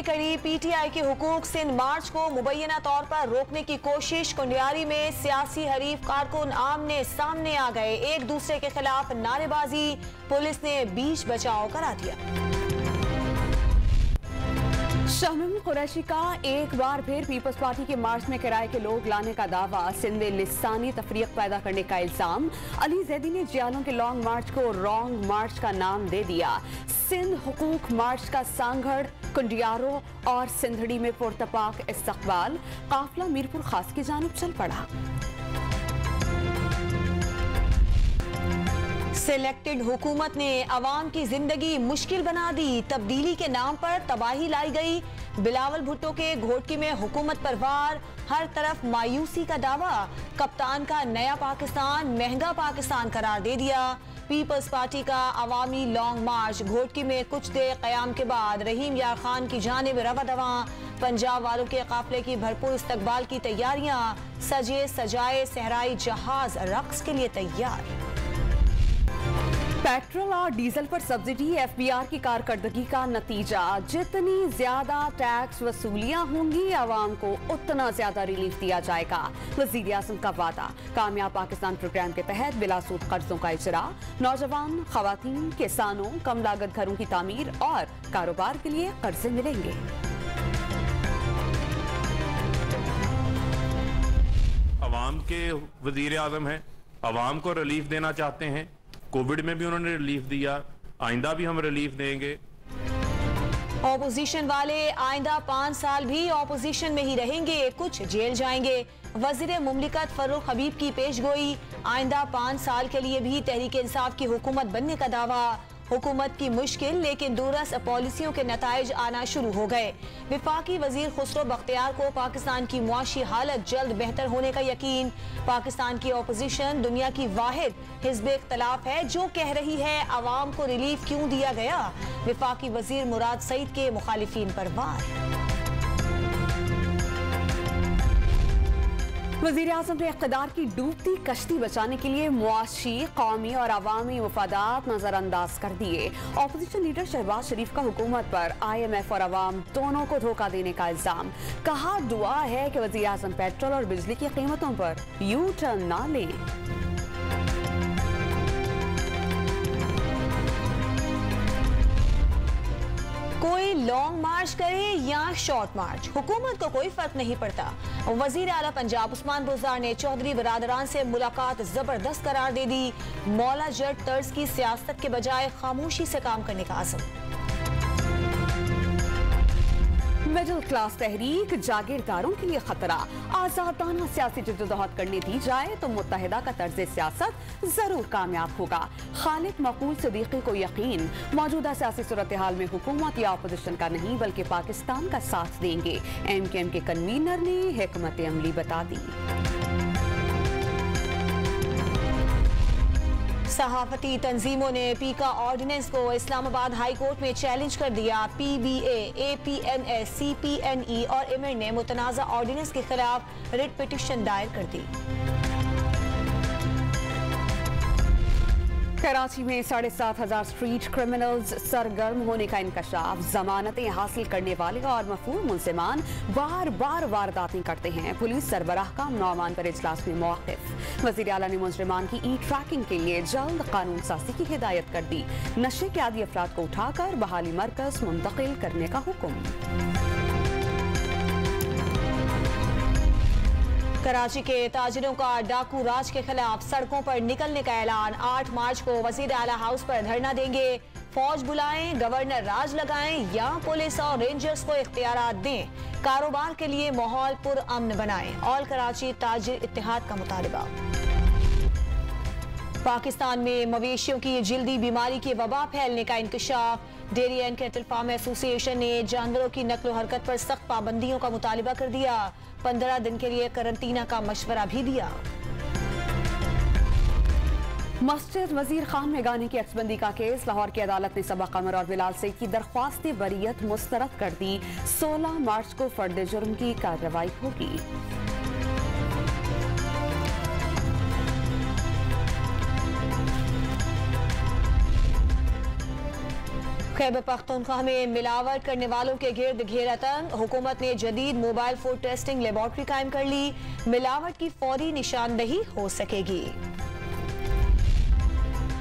के करीब पीटीआई के हुकूक सिंध मार्च को मुबैना तौर पर रोकने की कोशिश। कुंडियारी में सियासी हरीफ कारकुन आमने सामने आ गए, एक दूसरे के खिलाफ नारेबाजी, पुलिस ने बीच बचाव करा दिया। शामीम कुरैशी का एक बार फिर पीपल्स पार्टी के मार्च में किराए के लोग लाने का दावा, सिंध में लिसानी तफरीक पैदा करने का इल्जाम। अली जैदी ने जियालों के लॉन्ग मार्च को रॉन्ग मार्च का नाम दे दिया। सिंध हुकूक मार्च का सांगड़, कुंडियारों और सिंधड़ी में पुरतपाक इस्तकबाल, काफिला मीरपुर खास की जानिब चल पड़ा। सिलेक्टेड हुकूमत ने अवाम की जिंदगी मुश्किल बना दी, तब्दीली के नाम पर तबाही लाई गई। बिलावल भुट्टो के घोटकी में हुकूमत पर वार, हर तरफ मायूसी का दावा। कप्तान का नया पाकिस्तान महंगा पाकिस्तान करार दे दिया। पीपल्स पार्टी का अवामी लॉन्ग मार्च घोटकी में कुछ देर क़याम के बाद रहीम यार खान की जानिब रवा दवा। पंजाब वालों के काफिले की भरपूर इस्तकबाल की तैयारियां, सजे सजाए सहराई जहाज रक्स के लिए तैयार। पेट्रोल और डीजल पर सब्सिडी एफबीआर की कारकर्दगी का नतीजा, जितनी ज्यादा टैक्स वसूलियां होंगी आवाम को उतना ज्यादा रिलीफ दिया जाएगा। वजीर आज़म का वादा, कामयाब पाकिस्तान प्रोग्राम के तहत बिलासूद कर्जों का इजरा, नौजवान, खवातीन, किसानों, कम लागत घरों की तामीर और कारोबार के लिए कर्जे मिलेंगे। अवाम के वजीर आज़म हैं, अवाम को रिलीफ देना चाहते हैं। कोविड में भी उन्होंने रिलीफ दिया, आइंदा भी हम रिलीफ देंगे। ऑपोजिशन वाले आइंदा 5 साल भी ऑपोजिशन में ही रहेंगे, कुछ जेल जाएंगे। वजीर मुमलिकत फर्रुख हबीब की पेशगोई, आइंदा 5 साल के लिए भी तहरीक इंसाफ की हुकूमत बनने का दावा। हुकूमत की मुश्किल लेकिन दूरस पॉलिसियों के नताइज आना शुरू हो गए। विफाकी वजीर खुसरो बख्तियार को पाकिस्तान की मुआशी हालत जल्द बेहतर होने का यकीन। पाकिस्तान की ऑपोजिशन दुनिया की वाहिद हिज़्ब इख्तलाफ है जो कह रही है अवाम को रिलीफ क्यों दिया गया। विफाकी वजीर मुराद सईद के मुखालिफिन पर वार। वज़ीर आज़म ने इक़्तिदार की डूबती कश्ती बचाने के लिए मुआशी, कौमी और अवामी मफादात नजरअंदाज कर दिए। ऑपोजिशन लीडर शहबाज शरीफ का हुकूमत पर IMF और अवाम दोनों को धोखा देने का इल्जाम। कहा दुआ है कि वज़ीर आज़म पेट्रोल और बिजली की कीमतों पर यू टर्न ना लें। कोई लॉन्ग मार्च करे या शॉर्ट मार्च, हुकूमत को कोई फर्क नहीं पड़ता। वजीर आला पंजाब उस्मान बुज़दार ने चौधरी बरादरान से मुलाकात जबरदस्त करार दे दी। मौला जट तर्ज की सियासत के बजाय खामोशी से काम करने का आज़म। मिडिल क्लास तहरीक जागीरदारों के लिए खतरा, आजादाना सियासी जद्दोजहद करने दी जाए तो मुत्तहिदा का तर्ज सियासत जरूर कामयाब होगा। खालिद मकबूल सिद्दीकी को यकीन, मौजूदा सियासी सूरत हाल में हुकूमत या अपोजिशन का नहीं बल्कि पाकिस्तान का साथ देंगे। MKM के कन्वीनर ने हिकमत अमली बता दी। सहाफती तंजीमों ने पीका ऑर्डिनेंस को इस्लामाबाद हाई कोर्ट में चैलेंज कर दिया। PBA, APNS, CPNE और इमर ने मुतनाज़ा ऑर्डिनेंस के खिलाफ रिट पिटीशन दायर कर दी। कराची में 7,500 स्ट्रीट क्रिमिनल्स सरगर्म होने का इंकशाफ। जमानतें हासिल करने वाले और मफहूम मुल्ज़िमान बार बार वारदातें करते हैं। पुलिस सरबराह का नौमान पर इजलास में मौक़िफ़। वज़ीर आला ने मुजरिमान की ट्रैकिंग के लिए जल्द कानून साज़ी की हिदायत कर दी। नशे के आदी अफराद को उठाकर बहाली मरकज़ मुंतकिल करने का हुक्म। कराची के ताजिरों का डाकू राज के खिलाफ सड़कों पर निकलने का ऐलान। 8 मार्च को वज़ीर आला हाउस पर धरना देंगे। फौज बुलाएं, गवर्नर राज लगाएं या पुलिस और रेंजर्स को इख्तियारात दें। कारोबार के लिए माहौल पुरअमन बनाएं। ऑल कराची ताजिर इत्तेहाद का मुतालबा। पाकिस्तान में मवेशियों की जिल्दी बीमारी की वबा फैलने का इंकशाफ। Dairy and cattle farm association ने जानवरों की नक्लो हरकत पर सख्त पाबंदियों का मुतालबा कर दिया। 15 दिन के लिए करंटीना का मशवरा भी दिया। मस्जिद वजीर खान मेगानी की एक्सबंदी का केस, लाहौर की अदालत ने सबा कमर और बिलाल सईद की दरख्वास्त बरीयत मुस्तरद कर दी। 16 मार्च को फर्द जुर्म की कार्रवाई होगी। खैबर पख्तूनख्वा में मिलावट करने वालों के गिर्द घेरा तंग। हुकूमत ने जदीद मोबाइल फूड टेस्टिंग लेबॉर्ट्री कायम कर ली। मिलावट की फौरी निशानदही हो सकेगी।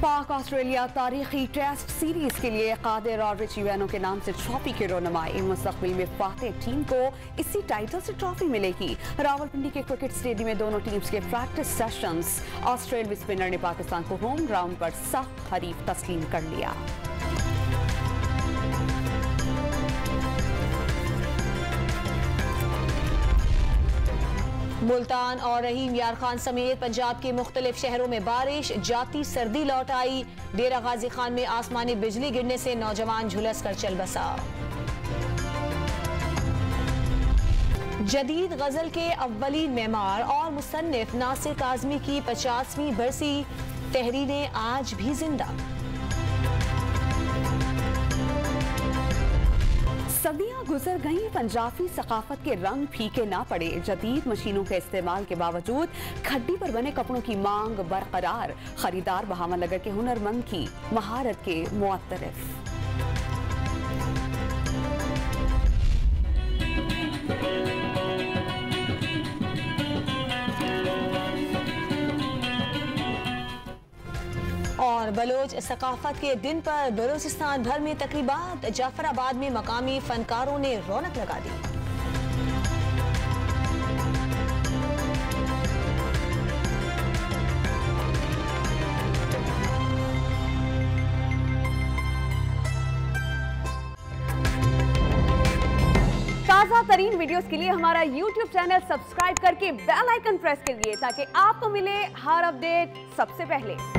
पाक ऑस्ट्रेलिया तारीखी टेस्ट सीरीज के लिए कादिर और रिची वैनो के नाम से ट्रॉफी की रोनुमाई। मुस्तकबिल में फातेह टीम को इसी टाइटल से ट्रॉफी मिलेगी। रावलपिंडी के क्रिकेट स्टेडियम में दोनों टीम्स के प्रैक्टिस सेशंस। ऑस्ट्रेलियाई स्पिनर ने पाकिस्तान को होम ग्राउंड पर सख्त हरीफ तस्लीम कर लिया। मुल्तान और रहीम यार खान समेत पंजाब के मुख्तलिफ शहरों में बारिश, जाती सर्दी लौट आई। डेरा गाजी खान में आसमानी बिजली गिरने से नौजवान झुलस कर चल बसा। जदीद गजल के अव्वलीन मेमार और मुसन्निफ नासिर काज़मी की 50वीं बरसी। तहरीरें आज भी जिंदा। सदियां गुजर गईं, पंजाबी सकाफत के रंग फीके ना पड़े। जदीद मशीनों के इस्तेमाल के बावजूद खड्डी पर बने कपड़ों की मांग बरकरार। खरीदार बहावन नगर के हुनरमंद की महारत के मुअत्तरिफ। और बलोच सकाफत के दिन पर बलूचिस्तान भर में तकरीबात। जाफराबाद में मकामी फनकारों ने रौनक लगा दी। ताज़ा तरीन वीडियोस के लिए हमारा YouTube चैनल सब्सक्राइब करके बेल आइकन प्रेस करिए ताकि आपको मिले हर अपडेट सबसे पहले।